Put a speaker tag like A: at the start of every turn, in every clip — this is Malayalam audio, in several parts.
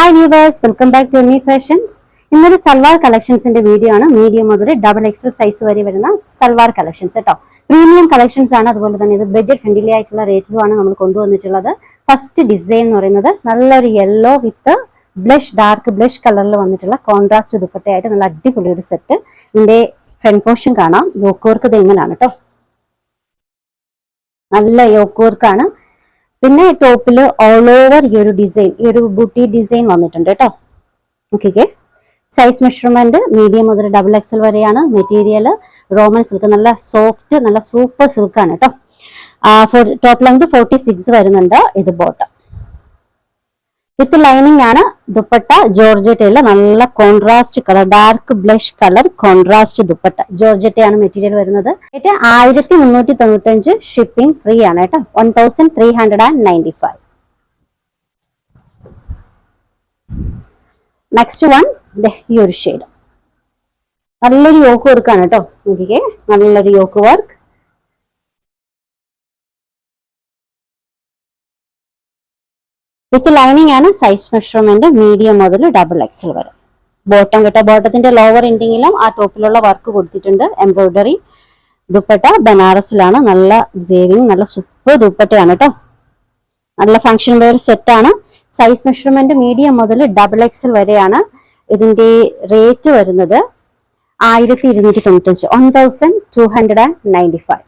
A: Hi viewers, welcome back to Me Fashions. ഇന്നൊരു സൽവാർ കളക്ഷൻസിന്റെ വീഡിയോ ആണ്. മീഡിയം മുതൽ ഡബിൾ എക്സൽ സൈസ് വരെ വരുന്ന സൽവാർ കളക്ഷൻസ് കേട്ടോ. പ്രീമിയം കളക്ഷൻസ് ആണ്. അതുപോലെ തന്നെ ഇത് ബഡ്ജറ്റ് ഫ്രണ്ട്ലി ആയിട്ടുള്ള റേറ്റിലുമാണ് നമ്മൾ കൊണ്ടുവന്നിട്ടുള്ളത്. ഫസ്റ്റ് ഡിസൈൻ എന്ന് പറയുന്നത് നല്ലൊരു യെല്ലോ വിത്ത് ഡാർക്ക് ബ്ലഷ് കളറിൽ വന്നിട്ടുള്ള കോൺട്രാസ്റ്റ് ദുപ്പട്ടയായിട്ട് നല്ല അടിപൊളി ഒരു സെറ്റ്. ഇതിന്റെ ഫ്രണ്ട് പോർഷൻ കാണാം. യോക്ക് വർക്ക് ഇത് എങ്ങനെയാണ് കേട്ടോ. നല്ല യോക്ക് വർക്കാണ്. പിന്നെ ടോപ്പിൽ ഓൾ ഓവർ ഈ ഒരു ഡിസൈൻ, ഈ ഒരു ബൂട്ടി ഡിസൈൻ വന്നിട്ടുണ്ട് കേട്ടോ. ഓക്കെ, സൈസ് മെഷർമെന്റ് മീഡിയം മുതൽ ഡബിൾ എക്സൽ വരെയാണ്. മെറ്റീരിയൽ റോമൻ സിൽക്ക്, നല്ല സോഫ്റ്റ്, നല്ല സൂപ്പർ സിൽക്കാണ് കേട്ടോ. ടോപ്പ് ലെങ്ത് 46 വരുന്നുണ്ട്. ഇത് ബോട്ടം വിത്ത് ലൈനിങ് ആണ്. ദുപ്പട്ട ജോർജറ്റയില് നല്ല contrast colour, dark blush colour contrast dupatta. ജോർജറ്റയാണ് മെറ്റീരിയൽ വരുന്നത്. 1395 ഷിപ്പിംഗ് ഫ്രീ ആണ് കേട്ടോ. 1395. നെക്സ്റ്റ് വൺ ഈ ഒരു ഷെയ്ഡ്, നല്ലൊരു യോക്ക് വർക്കാണ് കേട്ടോ. നോക്കിക്കേ, നല്ലൊരു യോക്ക് വർക്ക്. വിത്ത് ലൈനിങ് ആണ്. സൈസ് മെഷർമെന്റ് മീഡിയം മുതൽ ഡബിൾ എക്സൽ വരെ. ബോട്ടം കേട്ടോ. ബോട്ടത്തിന്റെ ലോവർ എൻഡിങ്ങിലും ആ ടോപ്പിലുള്ള വർക്ക് കൊടുത്തിട്ടുണ്ട്, എംബ്രോയിഡറി. ദുപ്പട്ട ബനാറസിലാണ്. നല്ല വേവിങ്, നല്ല സൂപ്പർ ദുപ്പട്ടയാണ് കേട്ടോ. നല്ല ഫംഗ്ഷൻ വെയർ സെറ്റ് ആണ്. സൈസ് മെഷർമെന്റ് മീഡിയം മുതൽ ഡബിൾ എക്സൽ വരെയാണ്. ഇതിന്റെ റേറ്റ് വരുന്നത് 1295, 1295.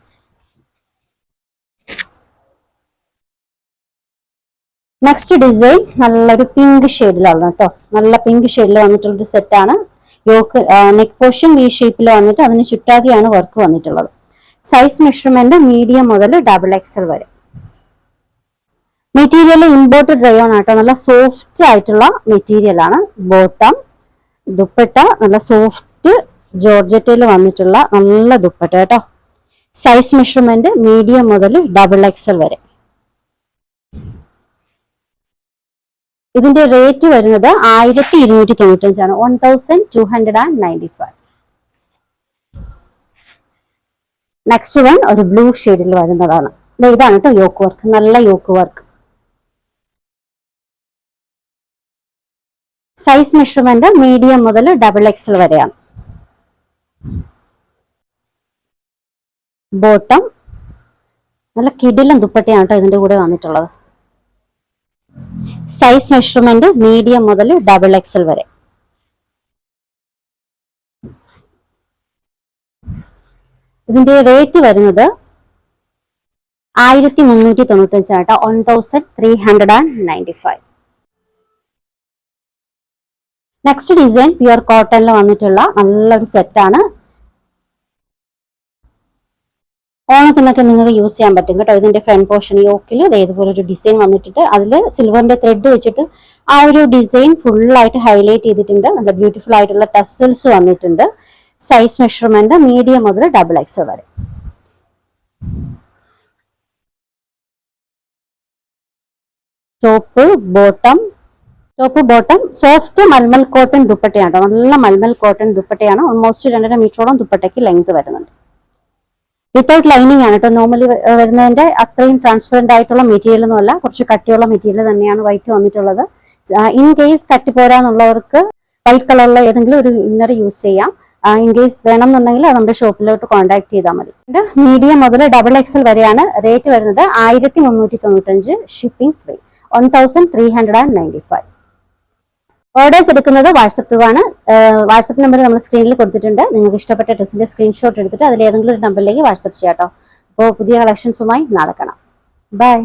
A: നെക്സ്റ്റ് ഡിസൈൻ നല്ലൊരു പിങ്ക് ഷെയ്ഡിലാണ് കേട്ടോ. നല്ല പിങ്ക് ഷെയ്ഡിൽ വന്നിട്ടുള്ളൊരു സെറ്റാണ്. യോക്ക് നെക്ക് പോർഷൻ വി ഷേപ്പിൽ വന്നിട്ട് അതിന് ചുറ്റാകിയാണ് വർക്ക് വന്നിട്ടുള്ളത്. സൈസ് മെഷർമെന്റ് മീഡിയം മുതൽ ഡബിൾ എക്സൽ വരെ. മെറ്റീരിയൽ ഇമ്പോർട്ടഡ് റയോൺ ആട്ടോ. നല്ല സോഫ്റ്റ് ആയിട്ടുള്ള മെറ്റീരിയൽ ആണ്. ബോട്ടം ദുപ്പട്ട നല്ല സോഫ്റ്റ് ജോർജറ്റയിൽ വന്നിട്ടുള്ള നല്ല ദുപ്പട്ട കേട്ടോ. സൈസ് മെഷർമെന്റ് മീഡിയം മുതൽ ഡബിൾ എക്സൽ വരെ. ഇതിന്റെ റേറ്റ് വരുന്നത് 1295 ആണ്. 1295. നെക്സ്റ്റ് വൺ ഒരു ബ്ലൂ ഷെയ്ഡിൽ വരുന്നതാണ്. ഇതാണ് കേട്ടോ യോക്ക് വർക്ക്, നല്ല yoke work. Size measurement medium മുതൽ ഡബിൾ എക്സൽ വരെയാണ്. ബോട്ടം നല്ല കിടിലൻ ദുപ്പട്ടയാണ് കേട്ടോ ഇതിന്റെ കൂടെ വന്നിട്ടുള്ളത്. സൈസ് മെഷർമെന്റ് മീഡിയം മുതൽ ഡബിൾ എക്സൽ വരെ. ഇതിന്റെ റേറ്റ് വരുന്നത് 1395 ആട്ടോ. 1395. നെക്സ്റ്റ് ഡിസൈൻ പ്യുർ കോട്ടണിൽ വന്നിട്ടുള്ള നല്ലൊരു സെറ്റാണ്. ഓണത്തിനൊക്കെ നിങ്ങൾക്ക് യൂസ് ചെയ്യാൻ പറ്റും കേട്ടോ. ഇതിന്റെ ഫ്രണ്ട് പോർഷൻ യോക്കിൽ ഇതേപോലെ ഒരു ഡിസൈൻ വന്നിട്ട് അതിൽ സിൽവറിന്റെ ത്രെഡ് വെച്ചിട്ട് ആ ഒരു ഡിസൈൻ ഫുള്ളായിട്ട് ഹൈലൈറ്റ് ചെയ്തിട്ടുണ്ട്. നല്ല ബ്യൂട്ടിഫുൾ ആയിട്ടുള്ള ടസൽസ് വന്നിട്ടുണ്ട്. സൈസ് മെഷർമെന്റ് മീഡിയം മുതൽ ഡബിൾ എക്സൽ വരെ. Top bottom soft malmal cotton ദുപ്പട്ടയാണ്. നല്ല മൽമൽ കോട്ടൺ ദുപ്പട്ടയാണ്. ഓൾമോസ്റ്റ് 2.5 മീറ്ററോളം ദുപ്പട്ടയ്ക്ക് ലെങ്ത് വരുന്നുണ്ട്. വിത്തൗട്ട് ലൈനിങ് ആണ് കേട്ടോ. നോർമലി വരുന്നതിന്റെ അത്രയും ട്രാൻസ്പെറന്റ് ആയിട്ടുള്ള മെറ്റീരിയൽ ഒന്നുമല്ല, കുറച്ച് കട്ടിയുള്ള മെറ്റീരിയൽ തന്നെയാണ് വൈറ്റ് വന്നിട്ടുള്ളത്. ഇൻ കേസ് കട്ടി പോരാന്നുള്ളവർക്ക് വൈറ്റ് കളറിലുള്ള ഏതെങ്കിലും ഒരു ഇന്നർ യൂസ് ചെയ്യാം. ഇൻ കേസ് വേണം എന്നുണ്ടെങ്കിൽ നമ്മുടെ ഷോപ്പിലോട്ട് കോൺടാക്ട് ചെയ്താൽ മതി. മീഡിയം മുതൽ ഡബിൾ എക്സൽ വരെയാണ്. റേറ്റ് വരുന്നത് 1395, ഷിപ്പിംഗ് ഫ്രീ. 1395. ഓർഡേഴ്സ് എടുക്കുന്നത് വാട്സപ്പ് ത്രൂ ആണ്. വാട്സപ്പ് നമ്പർ നമ്മൾ സ്ക്രീനിൽ കൊടുത്തിട്ടുണ്ട്. നിങ്ങൾക്ക് ഇഷ്ടപ്പെട്ട ഡ്രസ്സിന്റെ സ്ക്രീൻഷോട്ട് എടുത്തിട്ട് അതിൽ ഏതെങ്കിലും ഒരു നമ്പറിലേക്ക് വാട്സപ്പ് ചെയ്യാം കേട്ടോ. അപ്പോൾ പുതിയ കളക്ഷൻസുമായി നാളെ കാണാം. ബൈ.